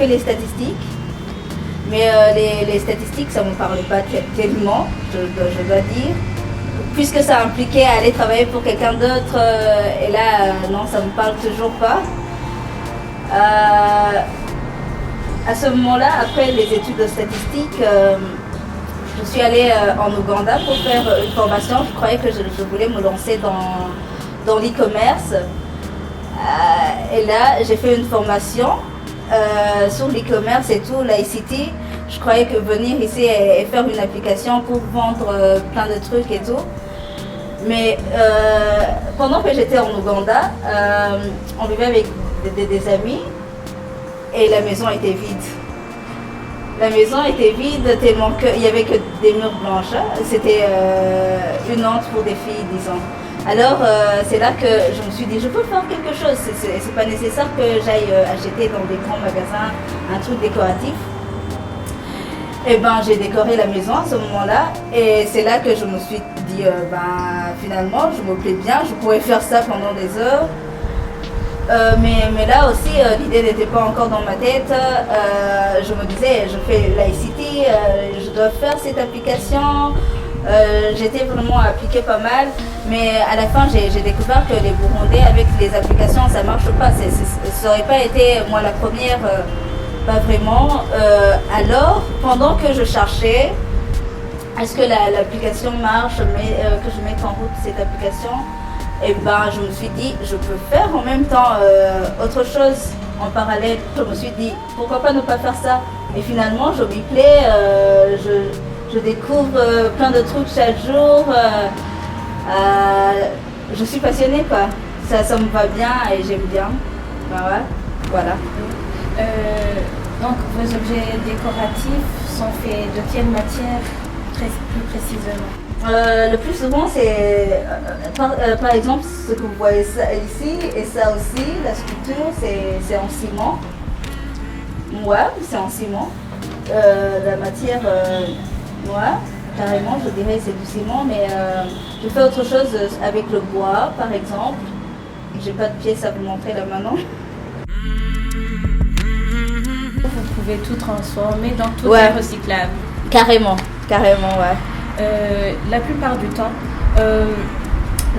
fait les statistiques, mais les statistiques, ça ne me parlait pas tellement, je dois dire. Puisque ça impliquait aller travailler pour quelqu'un d'autre, et là, non, ça ne me parle toujours pas. À ce moment-là, après les études de statistique, je suis allée en Ouganda pour faire une formation. Je croyais que je voulais me lancer dans l'e-commerce. Et là, j'ai fait une formation sur l'e-commerce et tout, l'ICT. Je croyais que venir ici et faire une application pour vendre plein de trucs et tout. Mais pendant que j'étais en Ouganda, on vivait avec des amis et la maison était vide. La maison était vide tellement qu'il n'y avait que des murs blanches. C'était une honte pour des filles, disons. Alors c'est là que je me suis dit, je peux faire quelque chose. C'est pas nécessaire que j'aille acheter dans des grands magasins un truc décoratif. Et ben j'ai décoré la maison à ce moment-là et c'est là que je me suis dit finalement je me plais bien, je pourrais faire ça pendant des heures. Mais là aussi l'idée n'était pas encore dans ma tête. Je me disais je fais l'ICT, je dois faire cette application. J'étais vraiment appliquée pas mal, mais à la fin j'ai découvert que les Burundais avec les applications ça marche pas. Ça aurait pas été moi la première. Pas vraiment. Alors, pendant que je cherchais, est-ce que l'application marche, que je mette en route cette application, et ben je me suis dit, je peux faire en même temps autre chose en parallèle. Je me suis dit, pourquoi pas ne pas faire ça? Et finalement, je m'y plais, je découvre plein de trucs chaque jour. Je suis passionnée, quoi. Ça me va bien et j'aime bien. Ben ouais, voilà. Donc vos objets décoratifs sont faits de quelle matière plus précisément? Le plus souvent c'est par exemple ce que vous voyez ça, ici et ça aussi, la sculpture c'est en ciment. Ouais, c'est en ciment. La matière ouais, carrément je dirais c'est du ciment, mais je fais autre chose avec le bois par exemple. J'ai pas de pièces à vous montrer là maintenant. Vous pouvez tout transformer, donc tout est recyclable. Carrément, ouais. La plupart du temps,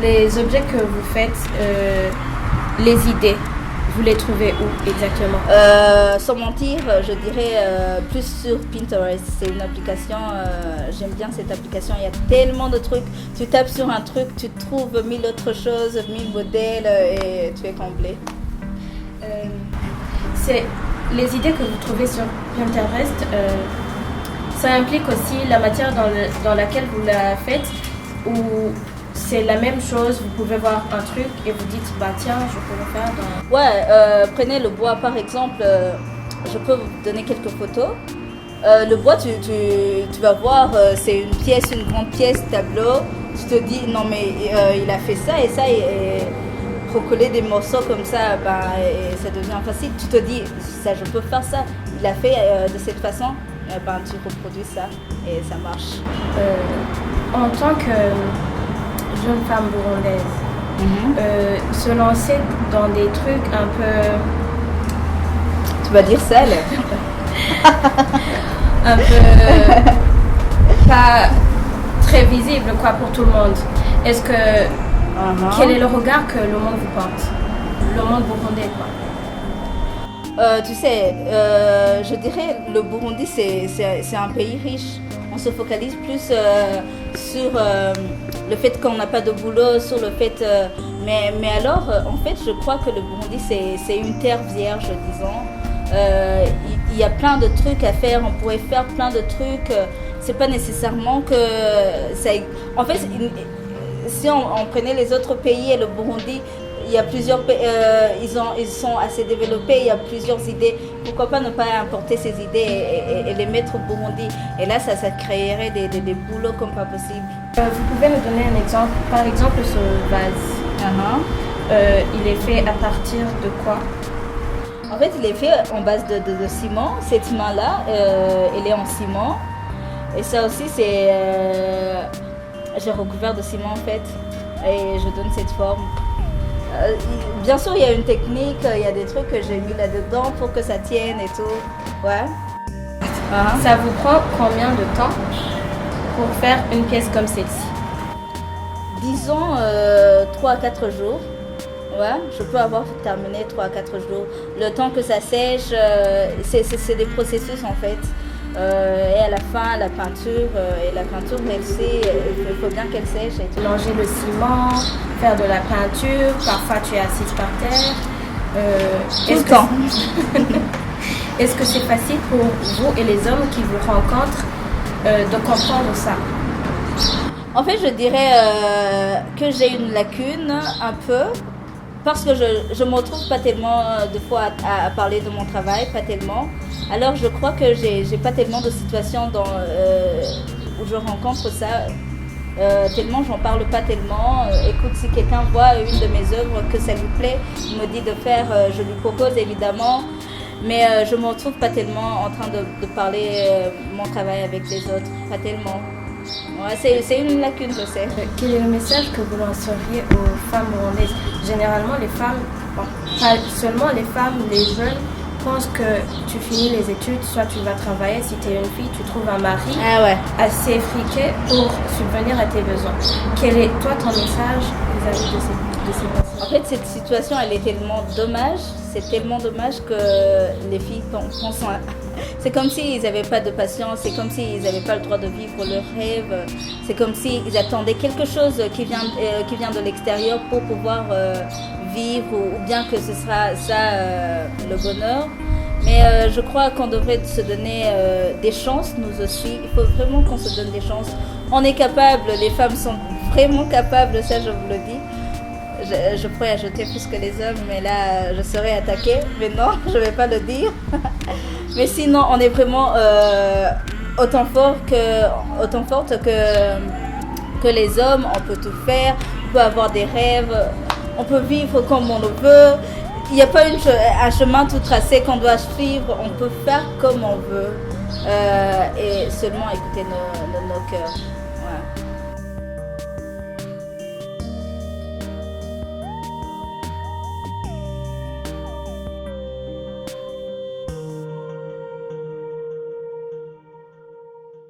les objets que vous faites, les idées, vous les trouvez où exactement? Sans mentir, je dirais plus sur Pinterest. C'est une application, j'aime bien cette application. Il y a tellement de trucs. Tu tapes sur un truc, tu trouves 1000 autres choses, 1000 modèles et tu es comblé. C'est les idées que vous trouvez sur Pinterest, ça implique aussi la matière dans laquelle vous la faites, ou c'est la même chose, vous pouvez voir un truc et vous dites tiens je peux le faire dans... Ouais, prenez le bois par exemple, je peux vous donner quelques photos. Le bois tu vas voir, c'est une grande pièce, tableau, tu te dis non mais il a fait ça et ça et recoller des morceaux comme ça, et ça devient facile. Tu te dis, ça, je peux faire ça. Il a fait de cette façon, tu reproduis ça et ça marche. En tant que jeune femme burundaise, se lancer dans des trucs un peu... Tu vas dire sale. un peu pas très visible quoi pour tout le monde. Est-ce que... Quel est le regard que le monde vous porte? Le monde burundais, quoi. Tu sais, je dirais le Burundi c'est un pays riche. On se focalise plus sur le fait qu'on n'a pas de boulot, sur le fait... mais alors, en fait, je crois que le Burundi c'est une terre vierge, disons. Il y a plein de trucs à faire, on pourrait faire plein de trucs. C'est pas nécessairement que ça... En fait, si on prenait les autres pays et le Burundi, il y a plusieurs pays, ils sont assez développés, il y a plusieurs idées. Pourquoi pas ne pas importer ces idées et les mettre au Burundi? Et là, ça créerait des boulots comme pas possible. Vous pouvez me donner un exemple? Par exemple, ce vase, il est fait à partir de quoi? En fait, il est fait en base de ciment. Cette main-là, elle est en ciment. Et ça aussi, c'est... j'ai recouvert de ciment en fait et je donne cette forme. Bien sûr, il y a une technique, il y a des trucs que j'ai mis là-dedans pour que ça tienne et tout. Ouais. Ça vous prend combien de temps pour faire une pièce comme celle-ci? Disons 3 à 4 jours. Ouais, je peux avoir terminé 3 à 4 jours. Le temps que ça sèche, c'est des processus en fait. Et à la fin, la peinture, il faut bien qu'elle sèche. Et tout. Mélanger le ciment, faire de la peinture, parfois tu es assise par terre. Tout le temps. Est-ce que c'est facile pour vous et les hommes qui vous rencontrent de comprendre ça? En fait, je dirais que j'ai une lacune un peu parce que je ne me retrouve pas tellement de fois à parler de mon travail, pas tellement. Alors je crois que j'ai pas tellement de situations où je rencontre ça. Tellement j'en parle pas tellement. Écoute, si quelqu'un voit une de mes œuvres que ça lui plaît, il me dit de faire, je lui propose évidemment. Mais je me retrouve pas tellement en train de parler mon travail avec les autres, pas tellement. Ouais, c'est une lacune, je sais. Quel est le message que vous lanceriez aux femmes burundaises? Généralement, les femmes, bon, pas seulement les femmes, les jeunes, pensent que tu finis les études, soit tu vas travailler, si tu es une fille, tu trouves un mari assez friqué pour subvenir à tes besoins. Quel est, toi, ton message vis-à-vis de ces personnes? En fait, cette situation, elle est tellement dommage. C'est tellement dommage que les filles pensent... C'est comme s'ils n'avaient pas de patience, c'est comme s'ils n'avaient pas le droit de vivre leurs rêves. C'est comme s'ils attendaient quelque chose qui vient de l'extérieur pour pouvoir vivre, ou bien que ce sera ça le bonheur. Mais je crois qu'on devrait se donner des chances, nous aussi. Il faut vraiment qu'on se donne des chances. On est capable, les femmes sont vraiment capables, ça je vous le dis. Je pourrais ajouter plus que les hommes, mais là je serais attaquée. Mais non, je ne vais pas le dire. Mais sinon, on est vraiment autant forte que les hommes. On peut tout faire, on peut avoir des rêves, on peut vivre comme on le veut. Il n'y a pas un chemin tout tracé qu'on doit suivre. On peut faire comme on veut et seulement écouter nos cœurs. Ouais.